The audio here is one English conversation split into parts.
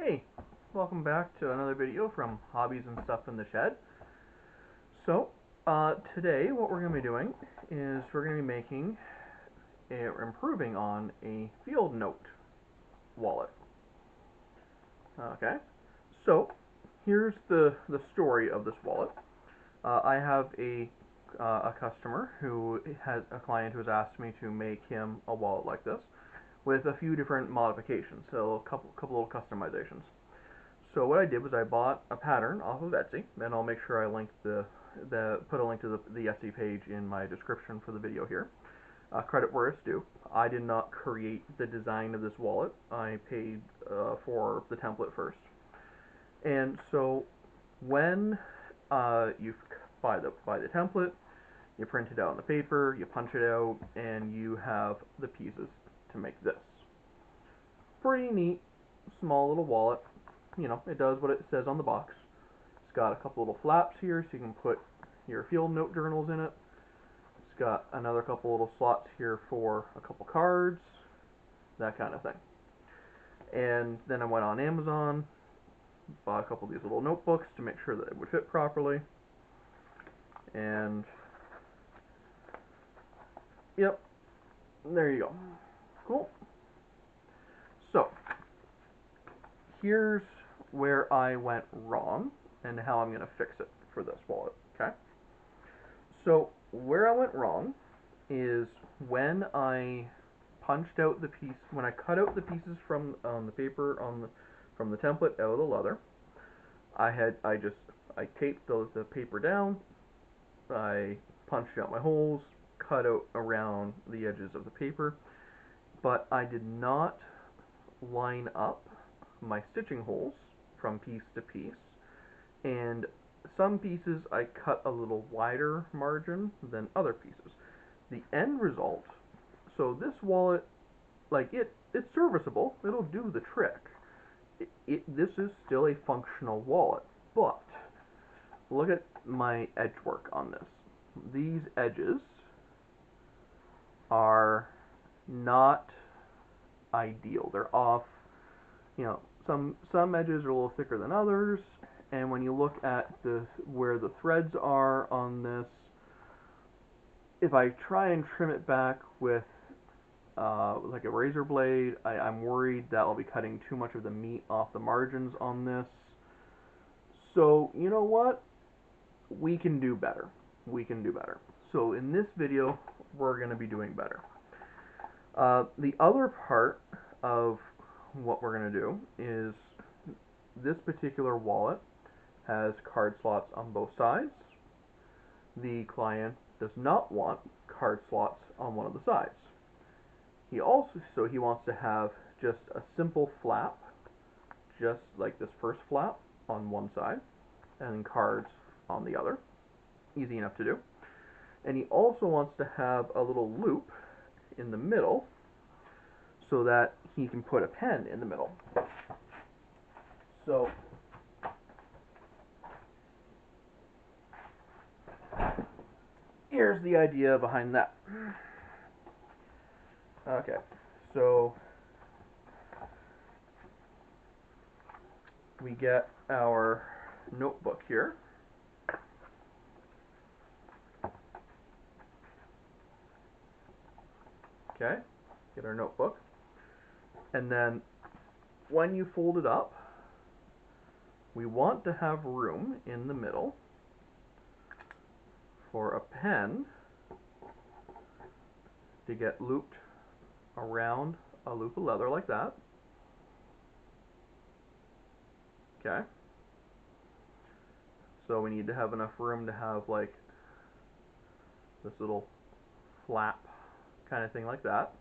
Hey, welcome back to another video from Hobbies and Stuff in the Shed. Today what we're going to be doing is we're going to be improving on a field note wallet. Okay, so here's the story of this wallet. I have a customer who has a client who has asked me to make him a wallet like this with a few different modifications, so a couple little customizations. So what I did was I bought a pattern off of Etsy, and I'll make sure I link put a link to the Etsy page in my description for the video here. Credit where it's due. I did not create the design of this wallet. I paid for the template first. And so when you buy the template, you print it out on the paper, you punch it out, and you have the pieces to make this. Pretty neat, small little wallet. You know, it does what it says on the box. It's got a couple little flaps here so you can put your field note journals in it. It's got another couple little slots here for a couple cards, that kind of thing. And then I went on Amazon, bought a couple of these little notebooks to make sure that it would fit properly. And yep, there you go. Cool. So here's where I went wrong and how I'm going to fix it for this wallet. Okay. So where I went wrong is when I when I cut out the pieces from the paper from the template out of the leather. I taped the paper down. I punched out my holes, cut out around the edges of the paper, but I did not line up my stitching holes from piece to piece, and some pieces I cut a little wider margin than other pieces. The end result, so this wallet, it's serviceable, it'll do the trick. This is still a functional wallet, but look at my edge work on this. These edges are not ideal. They're off. You know, some edges are a little thicker than others, and when you look at where the threads are on this, if I try and trim it back with like a razor blade, I'm worried that I'll be cutting too much of the meat off the margins on this. So you know what? We can do better. We can do better. So in this video, we're going to be doing better. The other part of what we're going to do is this particular wallet has card slots on both sides. The client does not want card slots on one of the sides. He wants to have just a simple flap, just like this first flap on one side, and then cards on the other. Easy enough to do. And he also wants to have a little loop in the middle so that he can put a pen in the middle. So here's the idea behind that. Okay, so we get our notebook here. Okay, get our notebook. And then when you fold it up, we want to have room in the middle for a pen to get looped around a loop of leather like that. Okay. So we need to have enough room to have like this little flap kind of thing like that.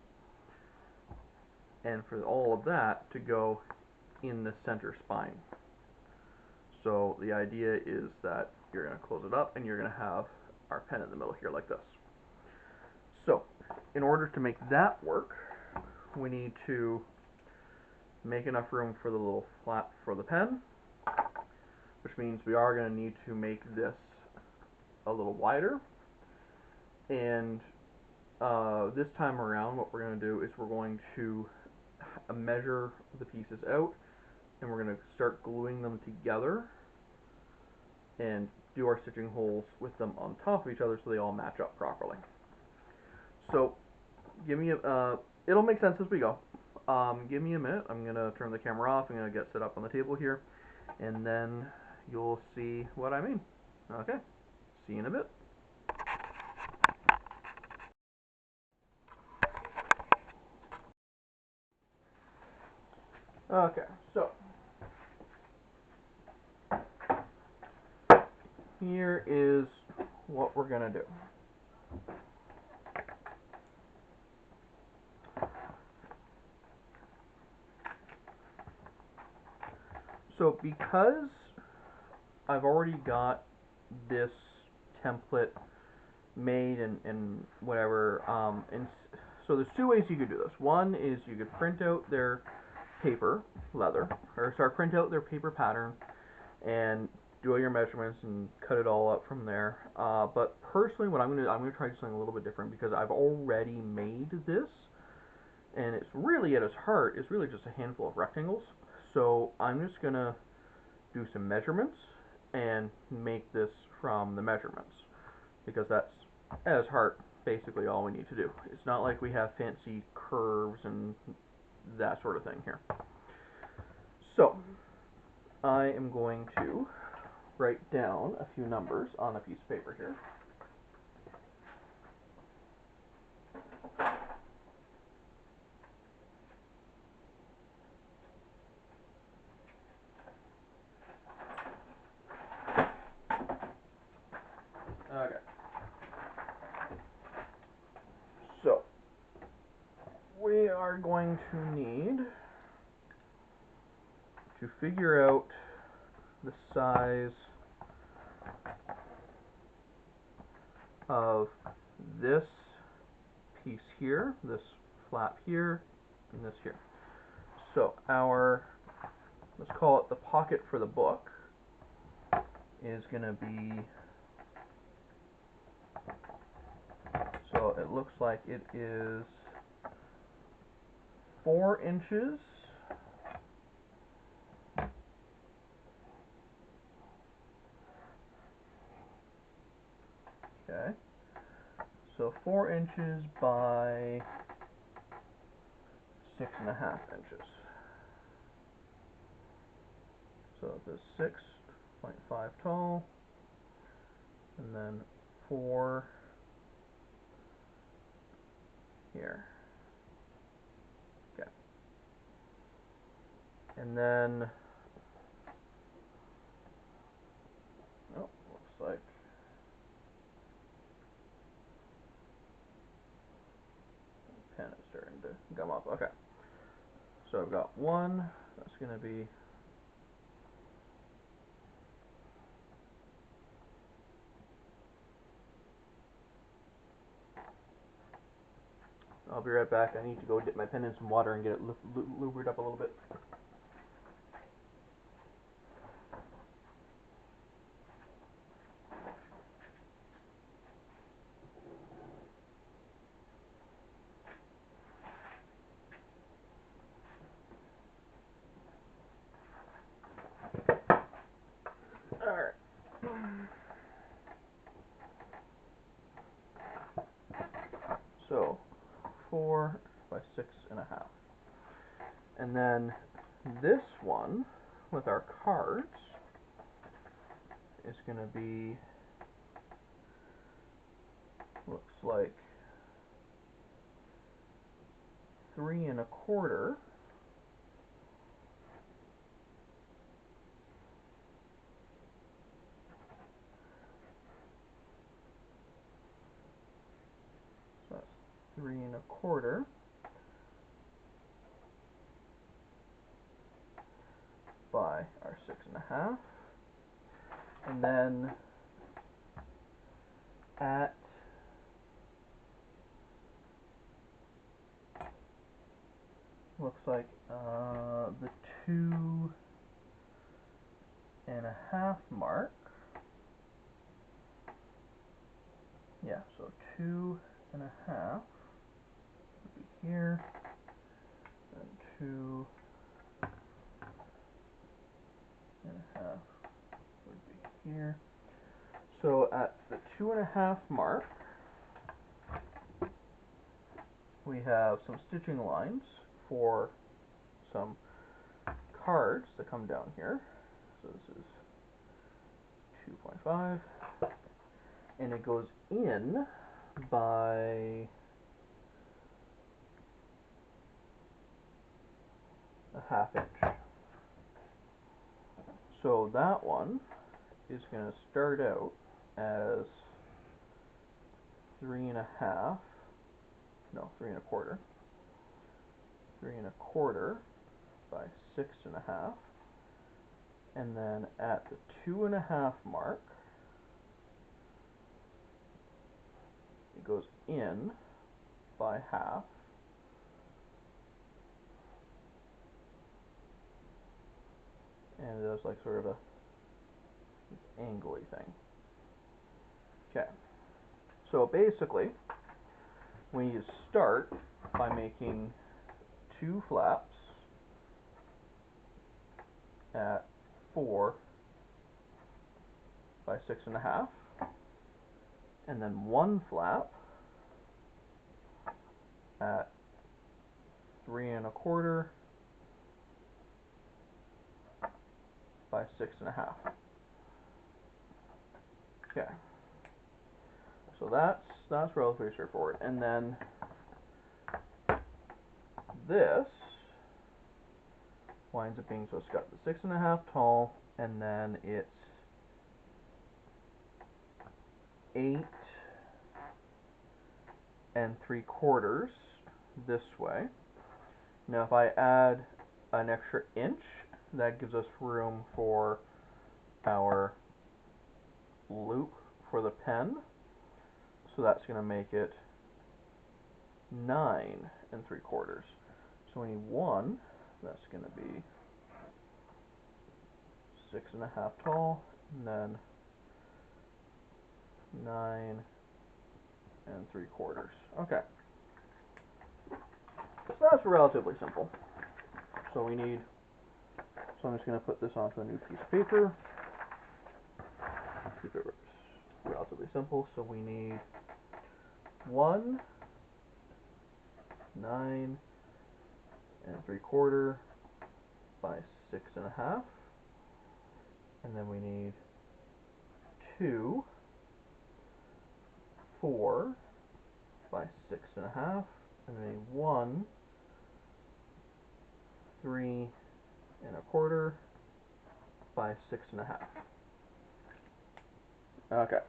And for all of that to go in the center spine. So the idea is that you're going to close it up and you're going to have our pen in the middle here like this. So in order to make that work, we need to make enough room for the little flap for the pen, which means we are going to need to make this a little wider. And this time around, what we're going to do is we're going to measure the pieces out and we're going to start gluing them together and do our stitching holes with them on top of each other so they all match up properly. So give me it'll make sense as we go. Give me a minute. I'm going to turn the camera off. I'm going to get set up on the table here, and then you'll see what I mean. Okay, see you in a bit. Okay, so here is what we're going to do. So because I've already got this template made and whatever, and so there's two ways you could do this. One is you could print out their paper, leather, or sorry, print out their paper pattern and do all your measurements and cut it all up from there. But personally, what I'm gonna try something a little bit different because I've already made this, and it's really at its heart, it's really just a handful of rectangles. So I'm just gonna do some measurements and make this from the measurements because that's at its heart basically all we need to do. It's not like we have fancy curves and that sort of thing here. So I am going to write down a few numbers on a piece of paper here. Okay. So we are going to need to figure out the size of this piece here, this flap here, and this here. So our, let's call it the pocket for the book, is going to be, so it looks like it is 4 inches okay, so 4 inches by 6.5 inches. So it is 6.5 tall, and then 4 here. Okay. And then, oh, looks like the pen is starting to gum up. Okay. So I've got 1, that's going to be I'll be right back. I need to go dip my pen in some water and get it lubricated up a little bit. Alright. So 4 by 6.5. And then this one with our cards is going to be, looks like 3.25. So that's 3.25 by our 6.5. And then at looks like the 2.5 mark. Yeah, so 2.5 would be here, and 2 here. So at the 2.5 mark, we have some stitching lines for some cards that come down here. So this is 2.5, and it goes in by a 1/2 inch. So that one is going to start out as 3.5, no, 3 1/4, 3 1/4 by 6.5, and then at the 2.5 mark, it goes in by 1/2, and it does like sort of a angly thing. Okay, so basically, when you start by making 2 flaps at 4 by 6.5, and then 1 flap at 3 1/4 by 6.5. Okay, so that's relatively straightforward. And then this winds up being, so it's got the 6.5 tall, and then it's 8 3/4 this way. Now if I add an extra inch, that gives us room for our loop for the pen. So that's going to make it 9 3/4. So we need one that's going to be 6.5 tall, and then 9 3/4. Okay. So that's relatively simple. So we need, so I'm just going to put this onto a new piece of paper. Keep it relatively simple. So we need 1 9 3/4 by 6.5, and then we need 2 4 by 6.5, and then 1 3 1/4 by 6.5. Okay.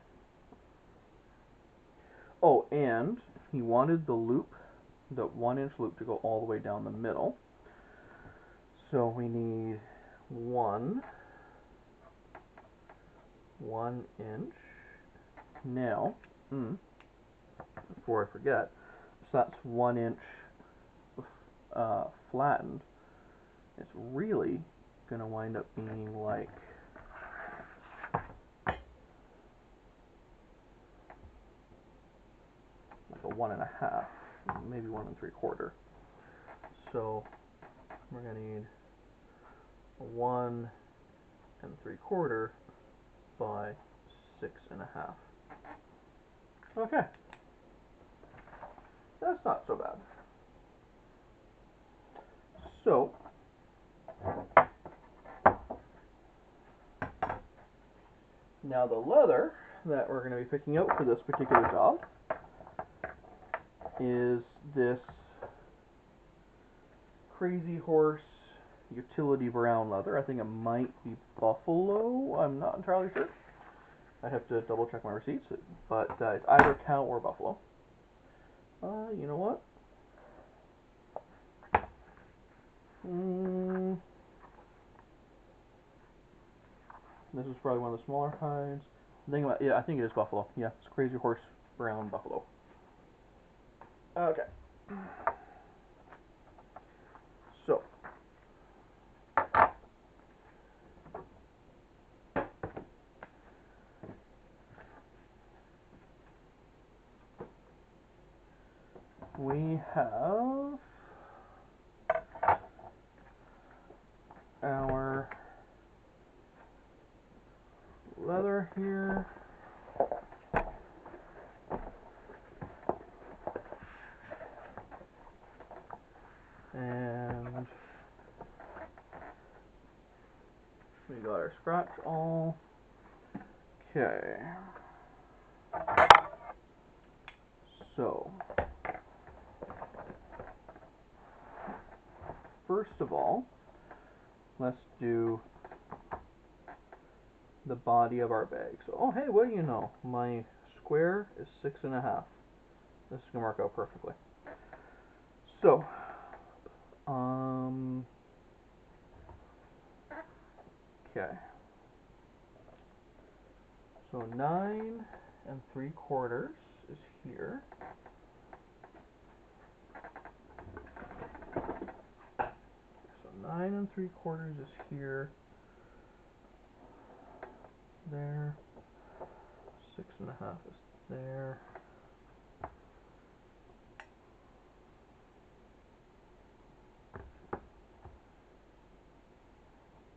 Oh, and he wanted the loop, the 1 inch loop, to go all the way down the middle. So we need 1 inch. Now, before I forget, so that's 1 inch flattened. It's really going to wind up being like a 1.5, maybe 1 3/4. So we're going to need 1 3/4 by 6.5. Okay, that's not so bad. So now the leather that we're going to be picking out for this particular job is this Crazy Horse utility brown leather. I think it might be buffalo. I'm not entirely sure. I'd have to double check my receipts, but it's either cow or buffalo. You know what? This is probably one of the smaller hides. Yeah, I think it is buffalo. Yeah, it's Crazy Horse brown buffalo. Okay. So we have our leather. square here. And we got our scratch all. Okay. So, first of all, let's do the body of our bag. So, oh hey, what do you know? My square is 6.5. This is gonna work out perfectly. So, okay. So 9 3/4 is here. So 9 3/4 is here. There. 6.5 is there.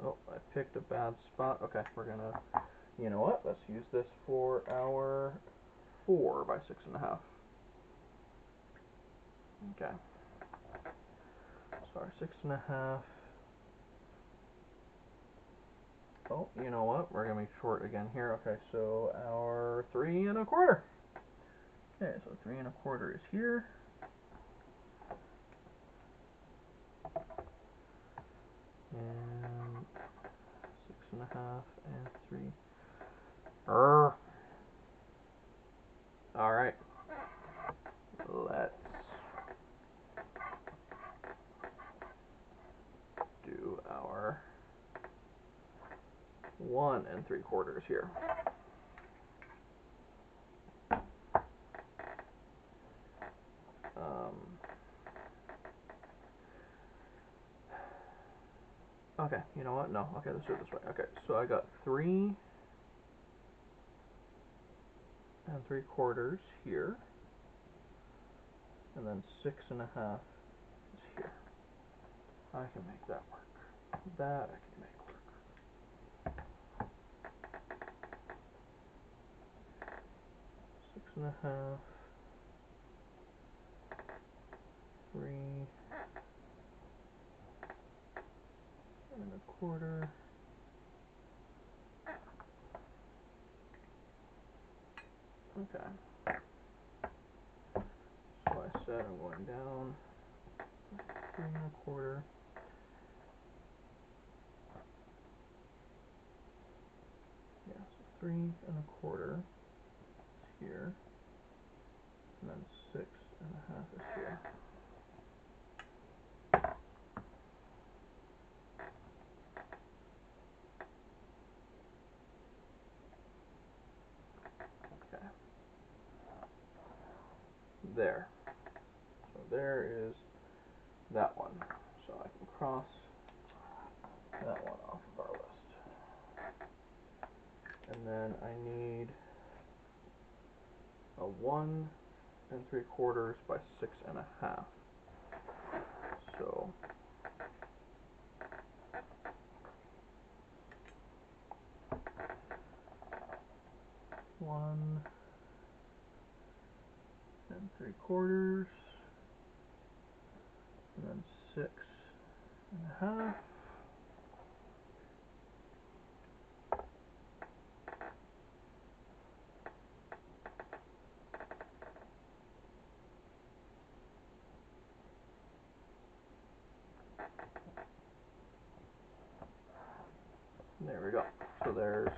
Oh, I picked a bad spot. Okay, we're gonna, you know what? Let's use this for our 4 by 6.5. Okay. So our 6.5. Oh, you know what? We're gonna be short again here. Okay, so our 3 1/4. Okay, so 3 1/4 is here. And 6.5 and 3. Alright. Let's do our 1 3/4 here. Okay, you know what? No, okay, let's do it this way. Okay, so I got 3 3/4 here, and then 6.5 is here. I can make that work. That I can make work. 6.5, 3 1/4. Okay. So I said I'm going down 3 1/4. Yeah, so 3 1/4 is here, and then 6.5 is here. Okay. There. So there is that one. So I can cross that one off of our list. And then I need a 1 3/4 by 6.5. So one 3/4, and then 6.5. There we go. So there's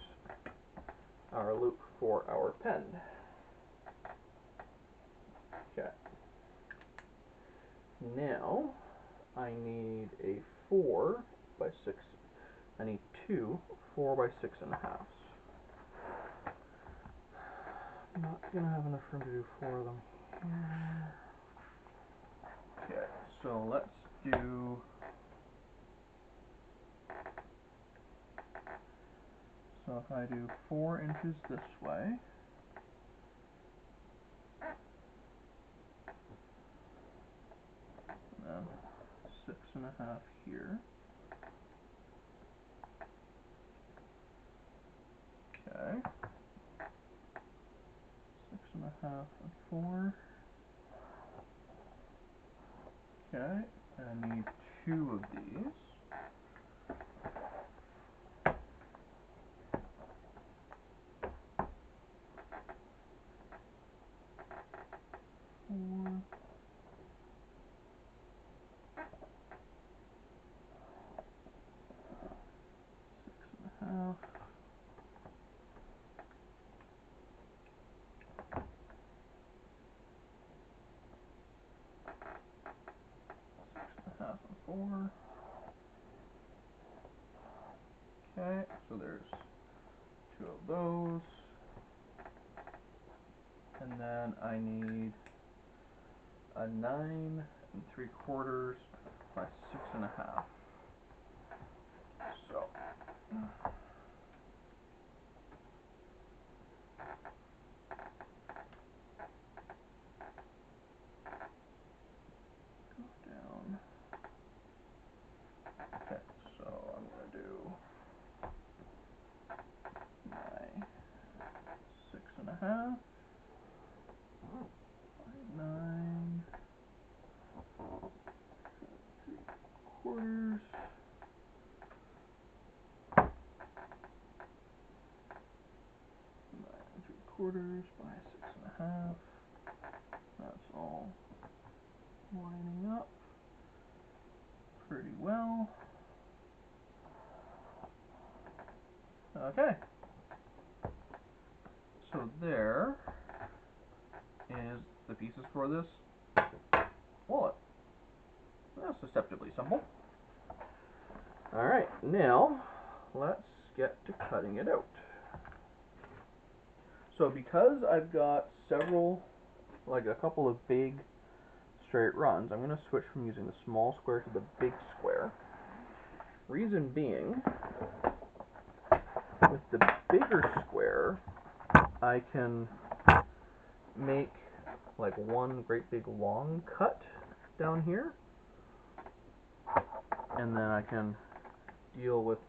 our loop for our pen. Okay. Now I need a 4 by 6. I need 2 4 by 6.5. I'm not gonna have enough room to do 4 of them here. Okay, so let's do. So if I do 4 inches this way, and then 6.5 here. Okay. Okay. 6.5 and 4. Okay, I need 2 of these. Four. 6.5. Half and 4. Okay, so there's 2 of those. And then I need a 9 3/4 by 6.5. So go down. Okay, so I'm gonna do my 6.5 by 9 3/4. 9 3/4 by 6.5. That's all lining up pretty well. Okay. So there is the pieces for this wallet. That's deceptively simple. Alright, now let's get to cutting it out. So because I've got several, like a couple of big straight runs, I'm going to switch from using the small square to the big square. Reason being, with the bigger square, I can make like one great big long cut down here, and then I can deal with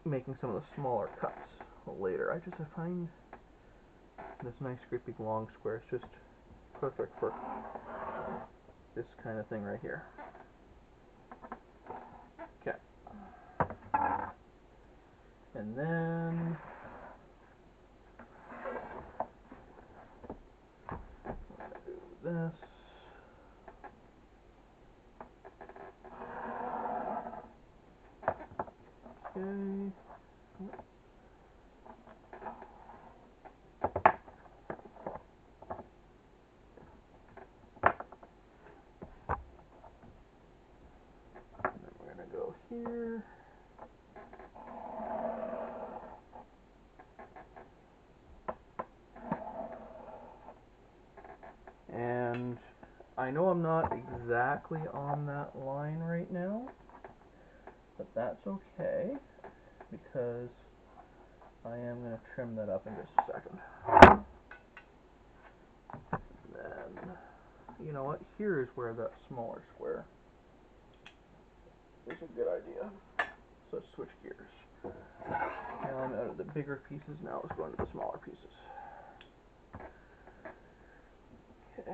making some of the smaller cuts later. I find this nice great big long square is just perfect for this kind of thing right here. Okay. And then do this. Okay. We're going to go here. And I know I'm not exactly on that line right now, but that's okay, because I am going to trim that up in just a second. Then, you know what, here is where that smaller square is a good idea. So let's switch gears. Now I'm out of the bigger pieces, now let's go into the smaller pieces. Okay.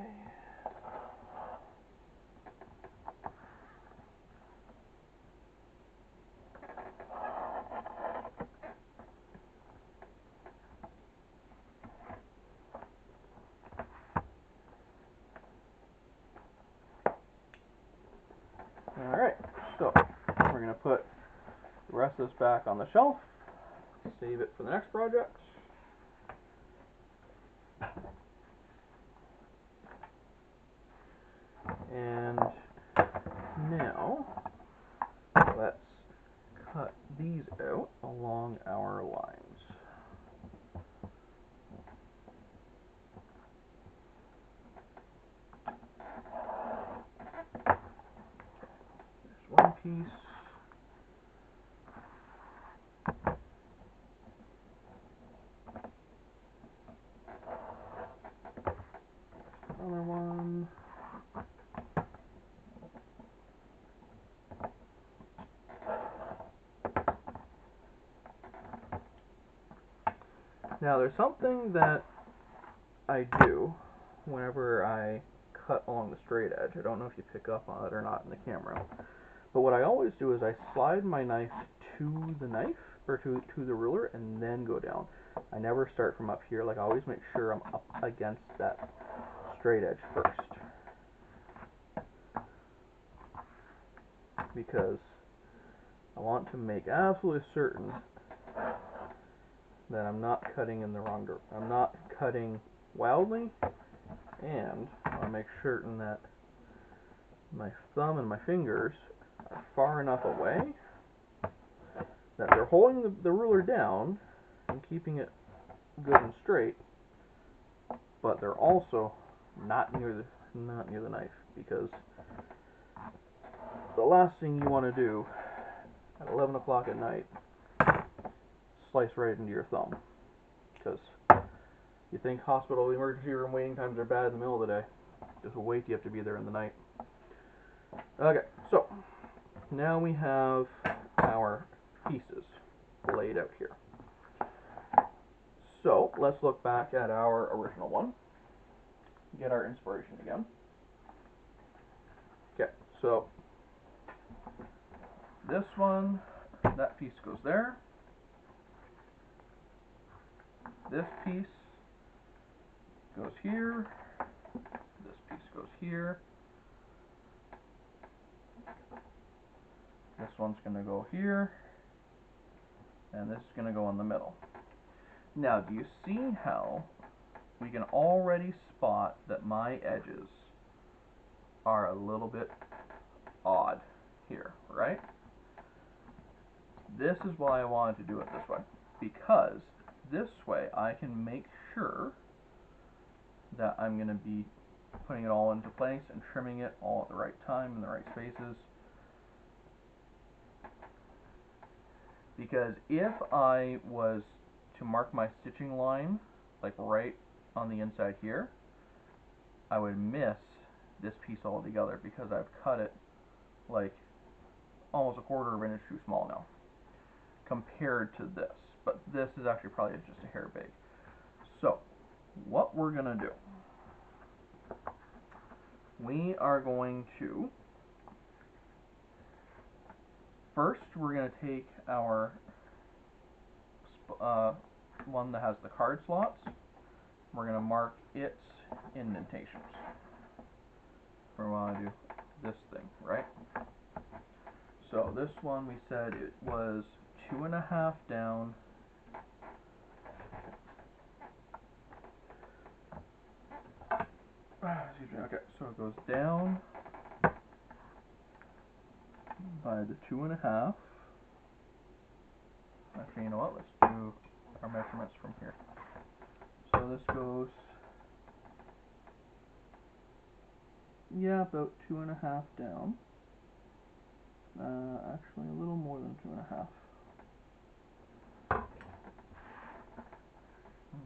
Alright, so we're going to put the rest of this back on the shelf, save it for the next project. And now let's cut these out along our lines. There's one piece. Another one. Now there's something that I do whenever I cut along the straight edge. I don't know if you pick up on it or not in the camera. But what I always do is I slide my knife to the knife, or to the ruler, and then go down. I never start from up here. Like, I always make sure I'm up against that straight edge first. Because I want to make absolutely certain that I'm not cutting in the wrong direction. I'm not cutting wildly, and I want to make certain that my thumb and my fingers are far enough away that they're holding the ruler down and keeping it good and straight, but they're also not near the knife, because the last thing you want to do at 11 o'clock at night slice right into your thumb, because you think hospital emergency room waiting times are bad in the middle of the day. Just wait till you have to be there in the night. Okay, so now we have our pieces laid out here. So let's look back at our original one. Get our inspiration again. Okay, so this one, that piece goes there. This piece goes here. This piece goes here. This one's going to go here. And this is going to go in the middle. Now, do you see how we can already spot that my edges are a little bit odd here, right? This is why I wanted to do it this way, because this way I can make sure that I'm going to be putting it all into place and trimming it all at the right time in the right spaces. Because if I was to mark my stitching line like right on the inside here, I would miss this piece altogether, because I've cut it like almost a quarter of an inch too small now compared to this. But this is actually probably just a hair big. So what we're gonna do, we are going to first, we're going to take our one that has the card slots. We're going to mark its indentations. We want to do this thing, right? So this one, we said it was 2.5 down. Excuse me. Okay, so it goes down by the 2.5. Actually, you know what? Let's do our measurements from here. So this goes, yeah, about 2.5 down. Actually, a little more than 2.5.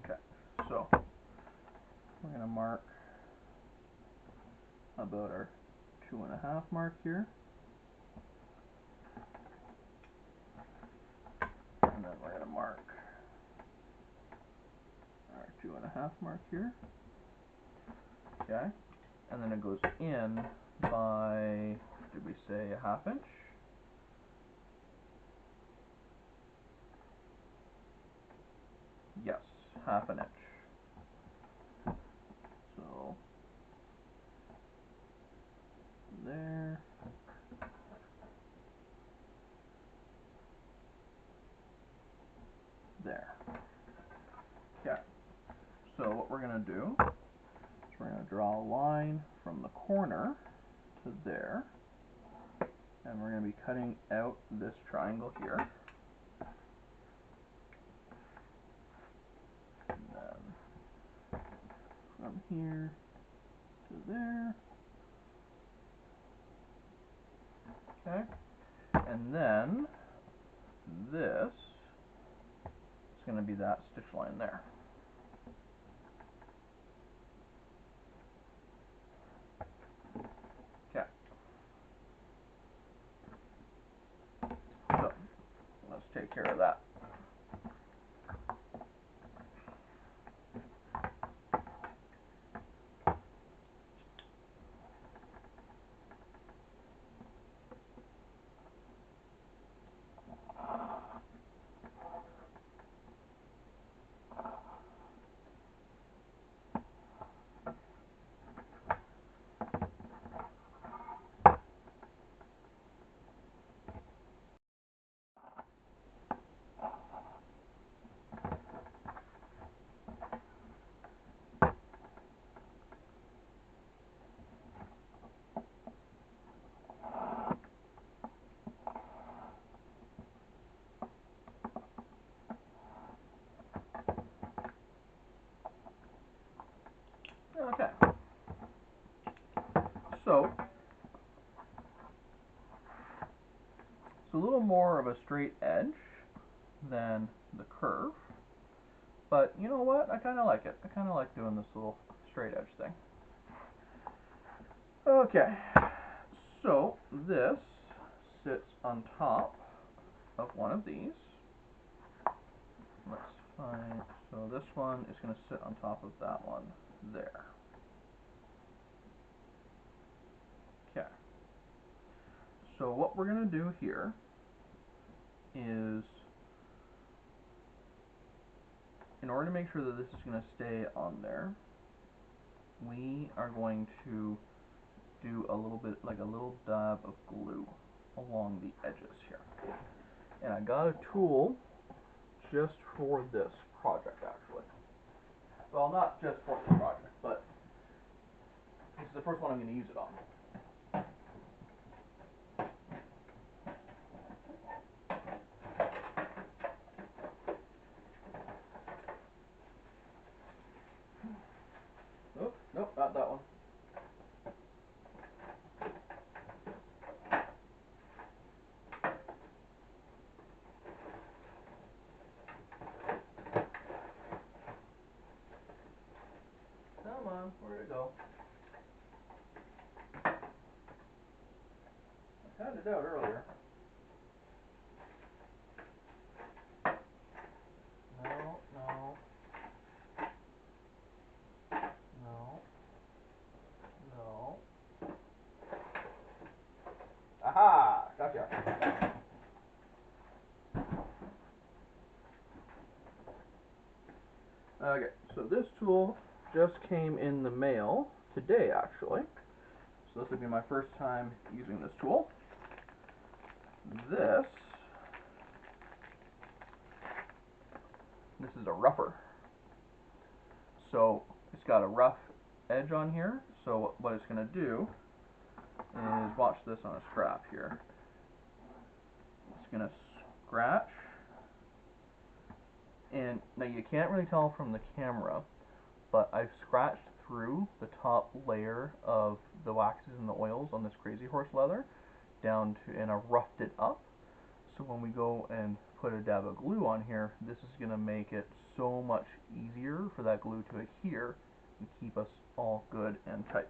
Okay, so we're going to mark about our 2.5 mark here. And then we're going to mark our 2.5 mark here. Okay, and then it goes in by, did we say a 1/2 inch? Yes, 1/2 inch. So there. There. Okay. So what we're going to do is we're going to draw a line from the corner to there. And we're going to be cutting out this triangle here. And then from here to there. Okay. And then this is going to be that stitch line there. Okay. So let's take care of that. a little more of a straight edge than the curve, but you know what? I kind of like it. I kind of like doing this little straight edge thing. Okay, so this sits on top of one of these. Let's find, so this one is going to sit on top of that one there. Okay, so what we're going to do here is, in order to make sure that this is going to stay on there, we are going to do a little bit, like a little dab of glue along the edges here. And I got a tool just for this project, actually. Well, not just for this project, but this is the first one I'm going to use it on. Oh, nope, not that one. Come on, where'd it go? I had it out earlier. No, no. No. No. Aha! Gotcha. Okay, so this tool just came in the mail today, actually. So this will be my first time using this tool. This is a rougher. So it's got a rough edge on here. So what it's going to do is, watch this on a scrap here. It's going to scratch. And now you can't really tell from the camera, but I've scratched through the top layer of the waxes and the oils on this Crazy Horse leather down to, and I roughed it up. So when we go and put a dab of glue on here, this is going to make it so much easier for that glue to adhere and keep us all good and tight.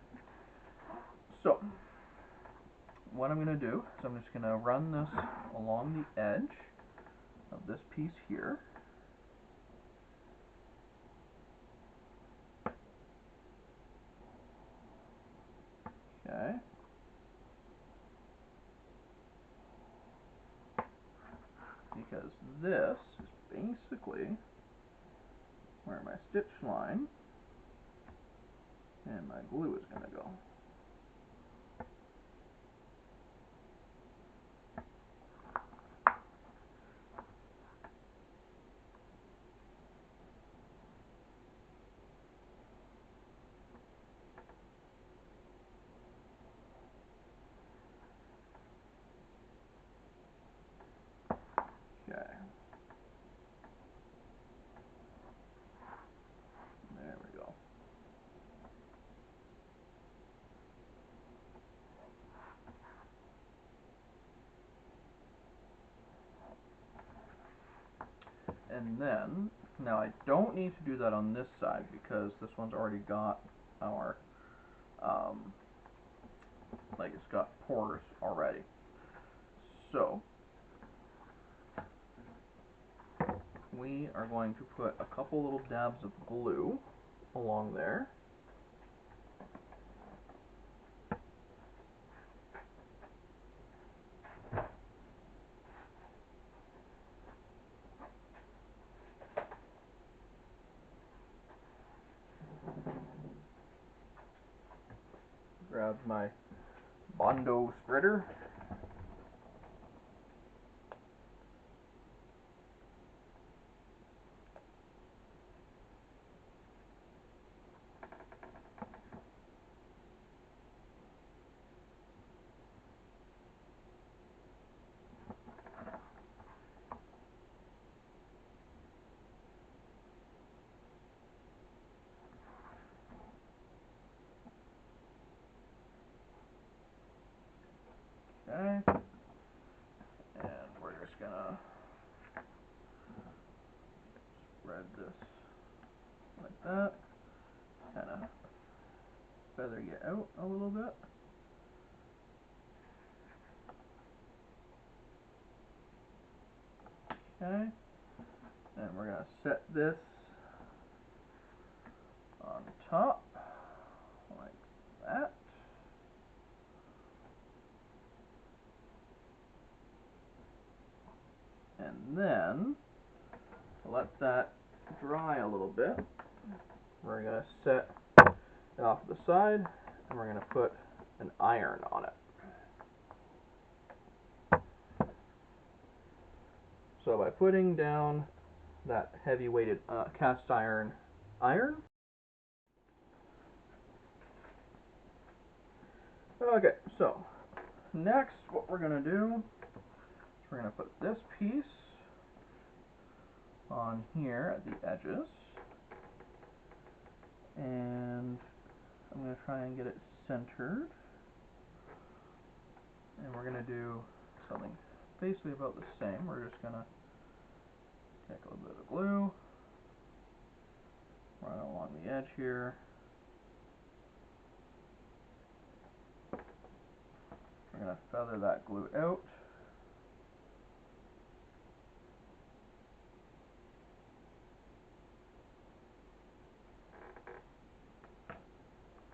So what I'm going to do is I'm just going to run this along the edge of this piece here. Okay. Because this is basically where my stitch line and my glue is going to go. Okay. There we go. And then, now I don't need to do that on this side because this one's already got our, like it's got pores already. So, we are going to put a couple little dabs of glue along there. Grab my Bondo spreader. Okay. And that. Kind of feather you out a little bit. Okay, and we're going to set this on top like that. And then let that dry a little bit. We're going to set it off to the side, and we're going to put an iron on it. So by putting down that heavy weighted cast iron, okay, so next what we're going to do is we're going to put this piece on here at the edges, and I'm going to try and get it centered, and we're going to do something basically about the same. We're just going to take a little bit of glue, run along the edge here. We're going to feather that glue out.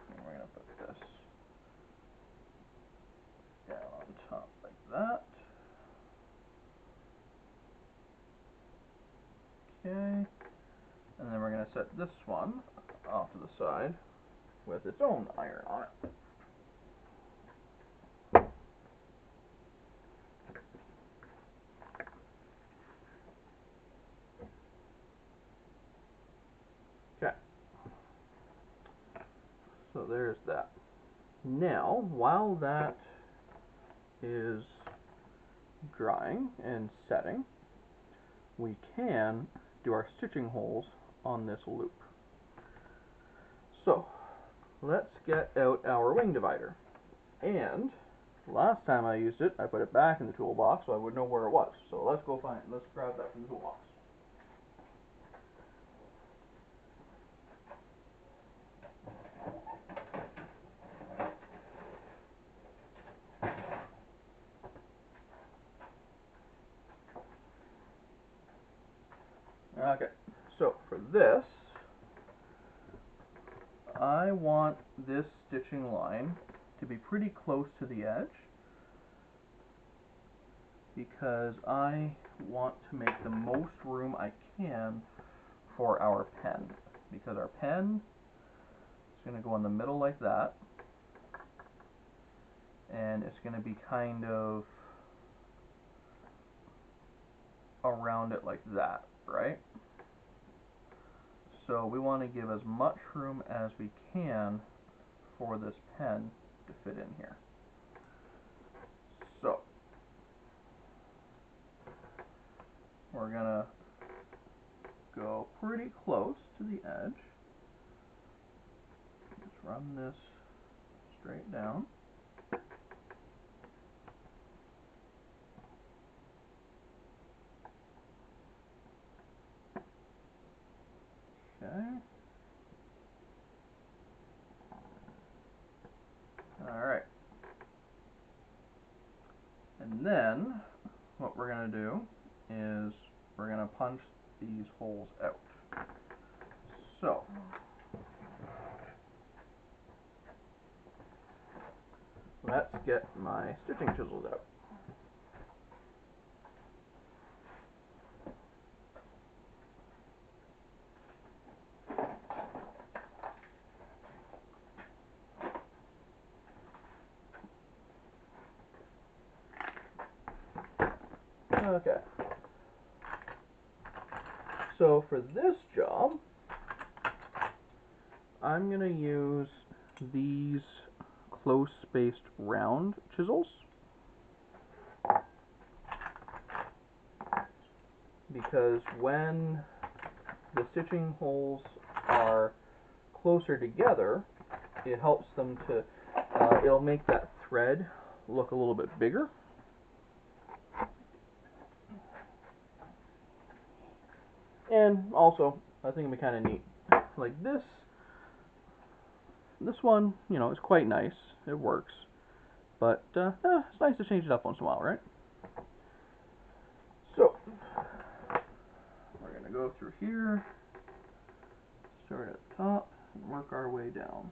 And we're going to put this down on top like that. Okay. And then we're going to set this one off to the side with its own iron on it. Okay. So there's that. Now, while that is drying and setting, we can do our stitching holes on this loop. So, let's get out our wing divider. And last time I used it, I put it back in the toolbox so I would know where it was. So let's grab that from the toolbox. Okay, so for this, I want this stitching line to be pretty close to the edge because I want to make the most room I can for our pen, because our pen is going to go in the middle like that, and it's going to be kind of around it like that, right? So we want to give as much room as we can for this pen to fit in here. So we're going to go pretty close to the edge. Just run this straight down. Okay. Alright. And then what we're going to do is we're going to punch these holes out. So let's get my stitching chisels out. Okay. So for this job, I'm going to use these close-spaced round chisels because when the stitching holes are closer together, it helps them to, it'll make that thread look a little bit bigger. And also, I think it'd be kind of neat like this. This one, you know, is quite nice. It works. But it's nice to change it up once in a while, right? So, we're going to go through here, start at the top, and work our way down.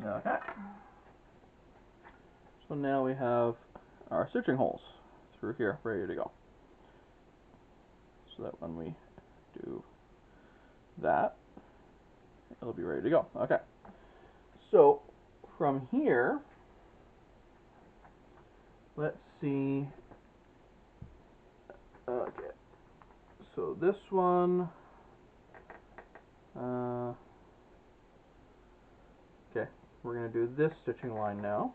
Okay. So now we have our stitching holes through here ready to go. So that when we do that, it'll be ready to go. Okay. So from here, let's see. Okay. So this one. Okay. We're going to do this stitching line now.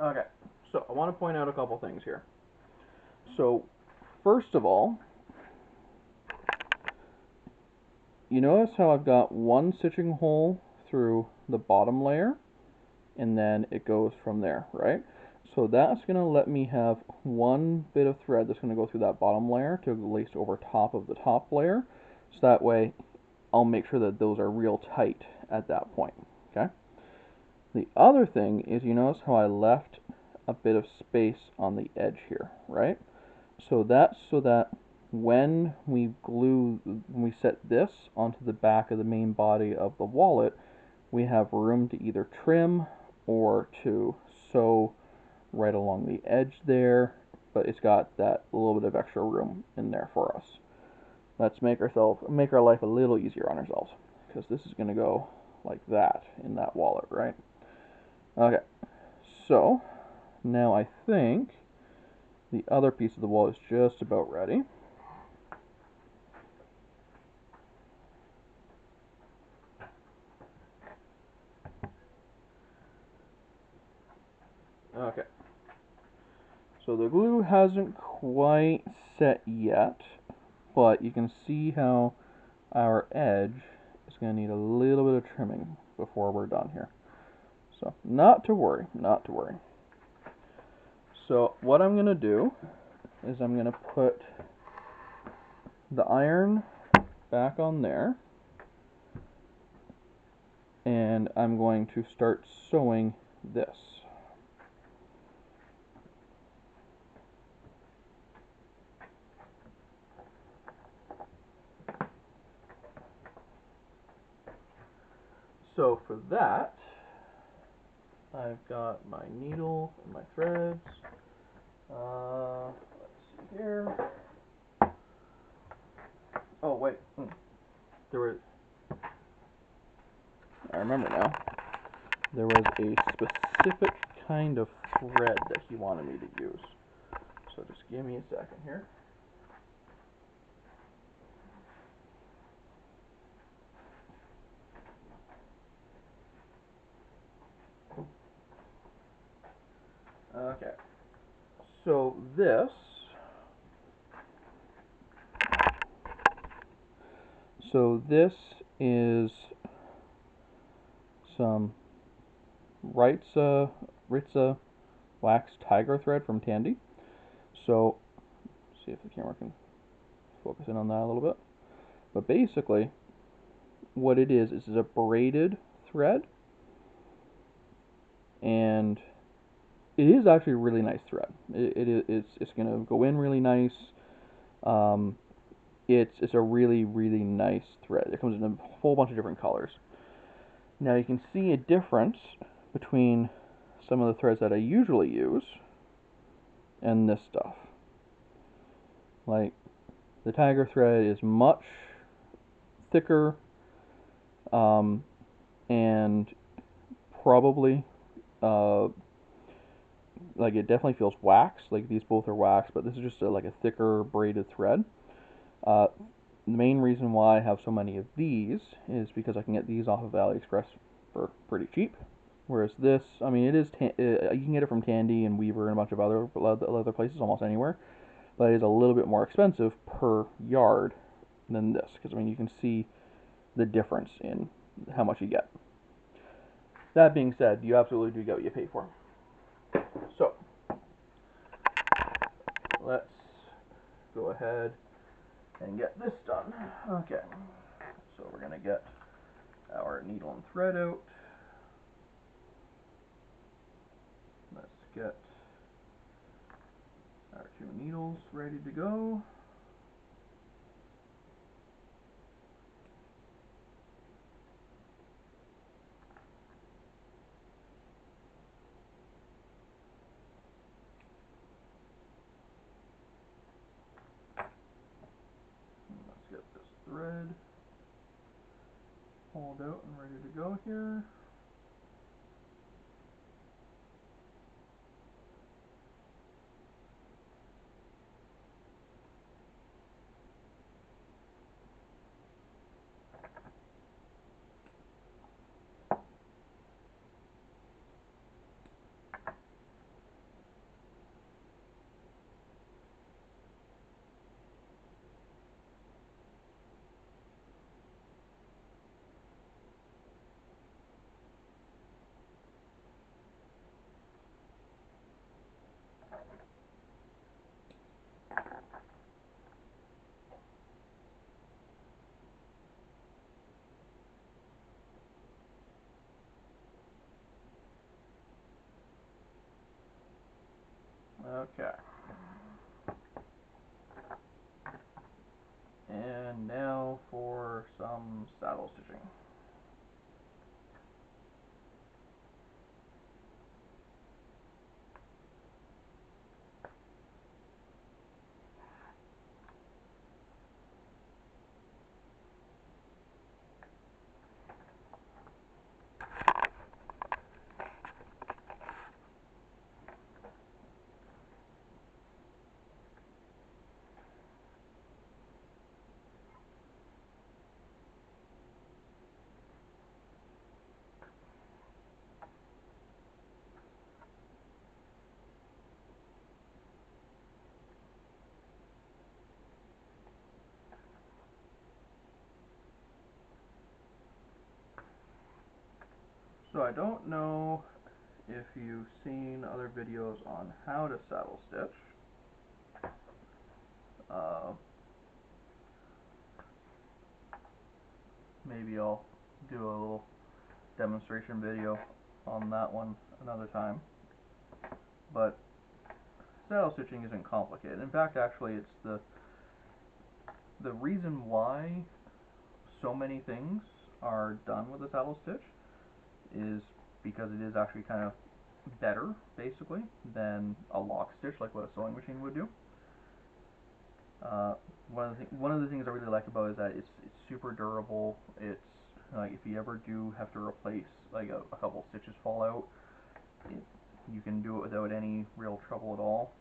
Okay, so I want to point out a couple things here. So, first of all, you notice how I've got one stitching hole through the bottom layer, and then it goes from there, right? So that's going to let me have one bit of thread that's going to go through that bottom layer to lace over top of the top layer. So that way, I'll make sure that those are real tight at that point, okay? The other thing is, you notice how I left a bit of space on the edge here, right? So that's so that when we set this onto the back of the main body of the wallet, we have room to either trim or to sew right along the edge there, but it's got that little bit of extra room in there for us. Let's make our life a little easier on ourselves, because this is going to go like that in that wallet, right? Okay, so now I think the other piece of the wall is just about ready. Okay, so the glue hasn't quite set yet, but you can see how our edge is going to need a little bit of trimming before we're done here. So not to worry, not to worry. So what I'm going to do is I'm going to put the iron back on there, and I'm going to start sewing this. So for that, I've got my needle and my threads. Let's see here. Oh wait, there was. I remember now. There was a specific kind of thread that he wanted me to use. So just give me a second here. Okay. So this is some Ritza wax tiger thread from Tandy. So, see if the camera can focus in on that a little bit. But basically, what it is a braided thread, and it is actually a really nice thread. It's going to go in really nice. It's a really nice thread. It comes in a whole bunch of different colors. Now you can see a difference between some of the threads that I usually use and this stuff. Like, the tiger thread is much thicker, and probably like, it definitely feels wax. Like, these both are wax, but this is just like a thicker braided thread. The main reason why I have so many of these is because I can get these off of AliExpress for pretty cheap. Whereas this, I mean, it is you can get it from Tandy and Weaver and a bunch of other places, almost anywhere, but it is a little bit more expensive per yard than this, because I mean, you can see the difference in how much you get. That being said, you absolutely do get what you pay for. So let's go ahead and get this done. Okay, so we're gonna get our needle and thread out. Let's get our 2 needles ready to go. Let's get this thread pulled out and ready to go here. Okay. And now for some saddle stitching. So I don't know if you've seen other videos on how to saddle stitch, Uh, Maybe I'll do a little demonstration video on that one another time. But saddle stitching isn't complicated. In fact, actually, it's the reason why so many things are done with a saddle stitch is because it is actually kind of better, basically, than a lock stitch, like what a sewing machine would do. One of the things I really like about it is that it's super durable. It's like if you ever do have to replace like a couple stitches fall out, you can do it without any real trouble at all.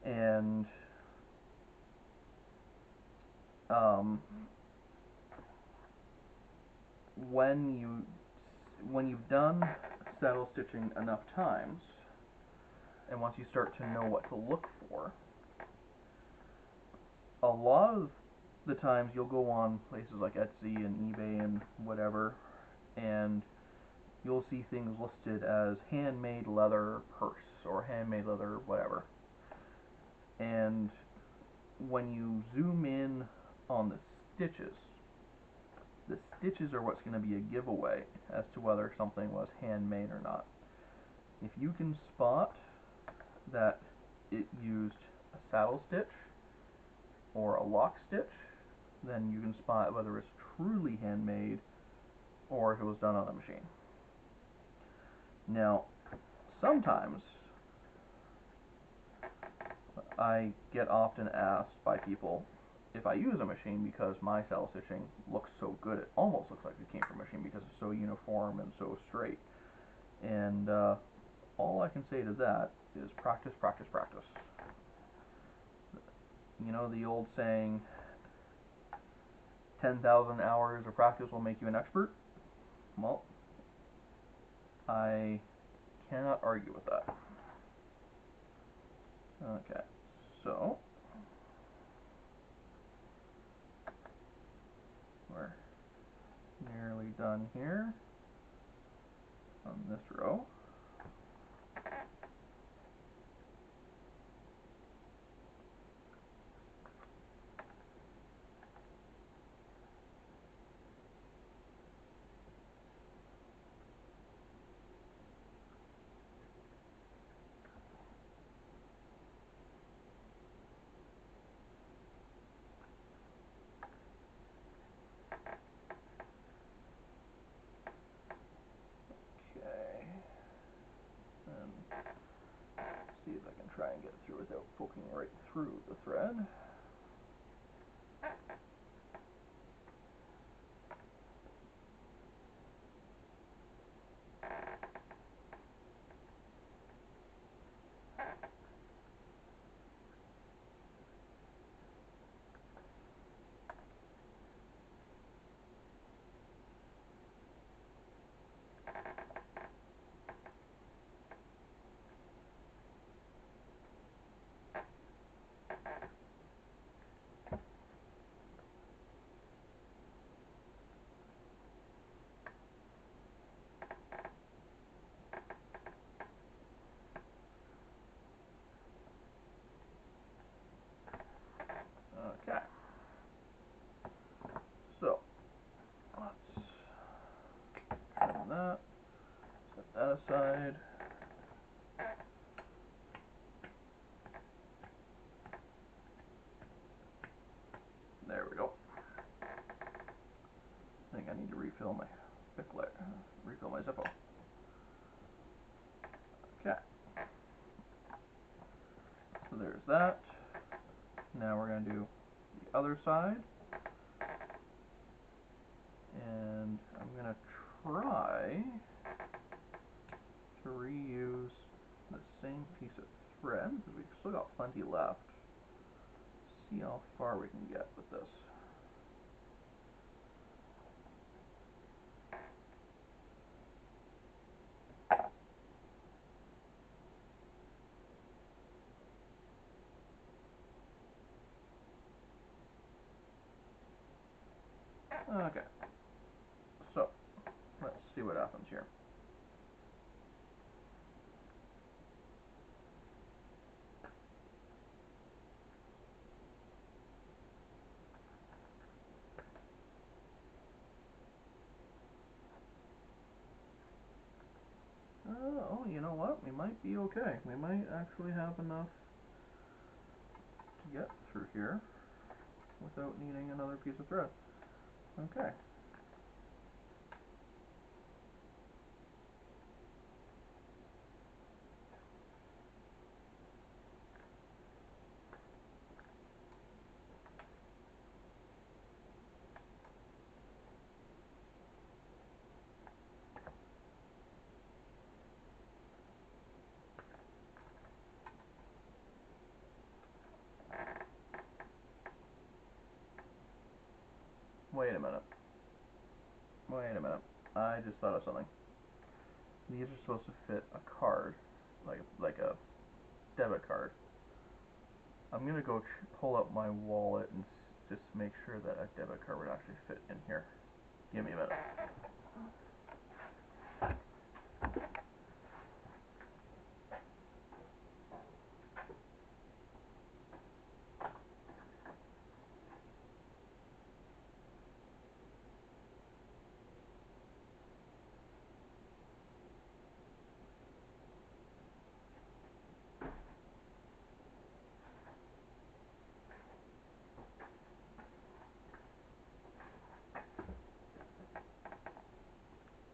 And um, when you've done saddle stitching enough times, and once you start to know what to look for, a lot of the times you'll go on places like Etsy and eBay and whatever, and you'll see things listed as handmade leather purse or handmade leather whatever. And when you zoom in on the stitches are what's going to be a giveaway as to whether something was handmade or not. If you can spot that it used a saddle stitch or a lock stitch, then you can spot whether it's truly handmade or if it was done on a machine. Now, sometimes I get often asked by people if I use a machine because my saddle stitching looks so good. It almost looks like it came from a machine because it's so uniform and so straight. And all I can say to that is practice, practice, practice. You know the old saying, 10,000 hours of practice will make you an expert? Well, I cannot argue with that. Okay, so we're nearly done here on this row. Okay, and see if I can try and get through without poking right through the thread. Okay, so let's trim that, set that aside. There we go. I think I need to refill my refill my Zippo. Okay, so there's that. Now we're going to do the other side, and I'm going to try to reuse the same piece of thread because we've still got plenty left. See how far we can get with this. Okay, so let's see what happens here. Oh, you know what? We might be okay. We might actually have enough to get through here without needing another piece of thread. Okay. Wait a minute. Wait a minute. I just thought of something. These are supposed to fit a card, like a debit card. I'm gonna go pull out my wallet and just make sure that a debit card would actually fit in here. Give me a minute.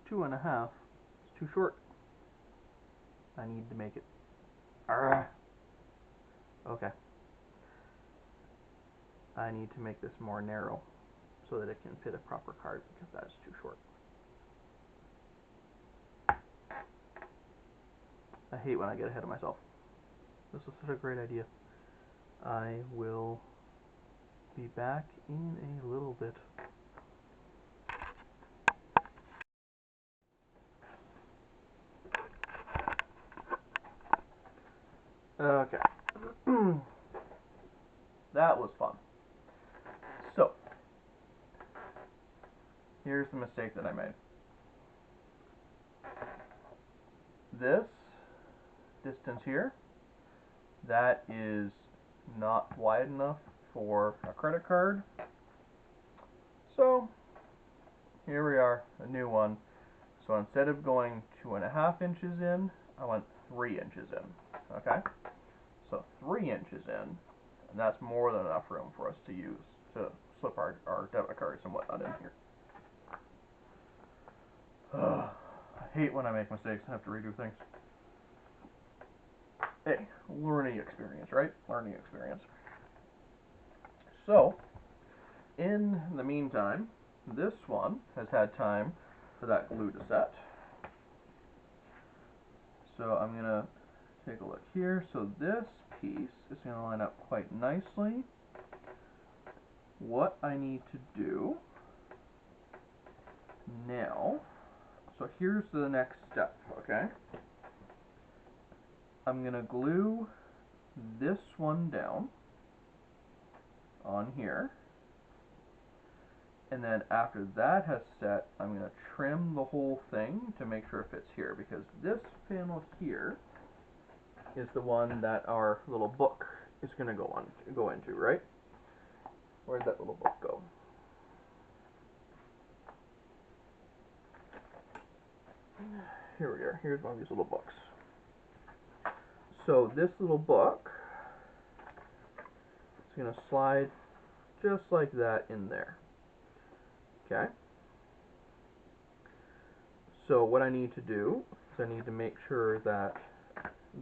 Two and a half. It's too short. I need to make it. Arrgh. Okay. I need to make this more narrow so that it can fit a proper card because that is too short. I hate when I get ahead of myself. This is such a great idea. I will be back in a little bit. Okay. That was fun. So, here's the mistake that I made. This distance here, that is not wide enough for a credit card. So, here we are, a new one. So instead of going 2.5 inches in, I went 3 inches in. Okay? So 3 inches in, and that's more than enough room for us to use to slip our debit cards and whatnot in here. I hate when I make mistakes and have to redo things. Hey, learning experience, right? Learning experience. So, in the meantime, this one has had time for that glue to set. So I'm going to take a look here. So this piece is going to line up quite nicely. What I need to do now, so here's the next step, okay? I'm going to glue this one down on here. And then after that has set, I'm going to trim the whole thing to make sure it fits here, because this panel here is the one that our little book is going to go into, right? Where'd that little book go? Here we are. Here's one of these little books. So this little book is going to slide just like that in there. Okay? So what I need to do is I need to make sure that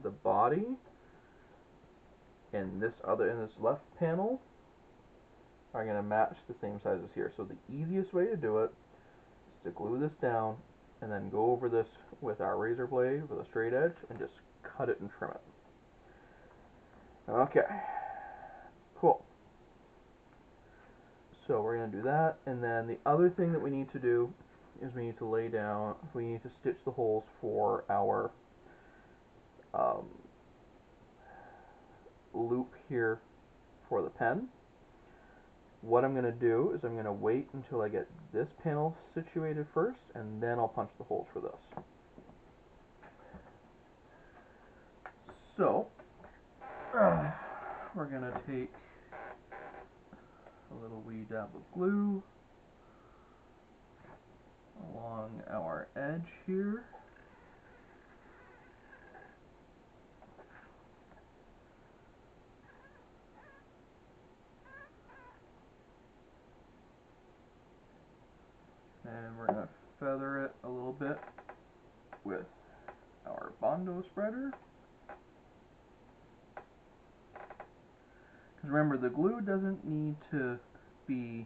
the body and this left panel are going to match the same size as here. So the easiest way to do it is to glue this down and then go over this with our razor blade with a straight edge and just cut it and trim it. Okay, cool. So we're going to do that, and then the other thing that we need to do is we need to stitch the holes for our loop here for the pen. What I'm going to do is I'm going to wait until I get this panel situated first, and then I'll punch the holes for this. So, we're going to take a little wee dab of glue along our edge here. little bit with our Bondo spreader. Because remember, the glue doesn't need to be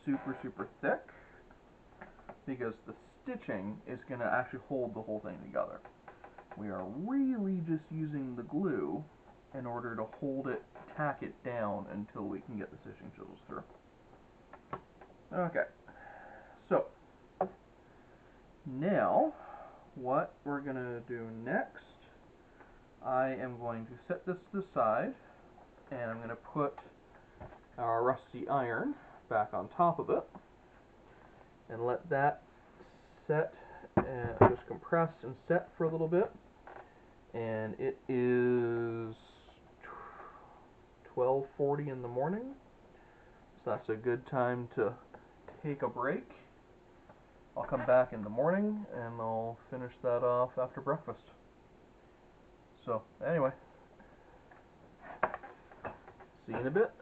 super thick, because the stitching is going to actually hold the whole thing together. We are really just using the glue in order to hold it, tack it down until we can get the stitching chisels through. Okay, so now what we're going to do next, I am going to set this to the side, and I'm going to put our rusty iron back on top of it and let that set and just compress and set for a little bit. And it is 12:40 in the morning, so that's a good time to take a break. I'll come back in the morning and I'll finish that off after breakfast. So anyway, see you in a bit.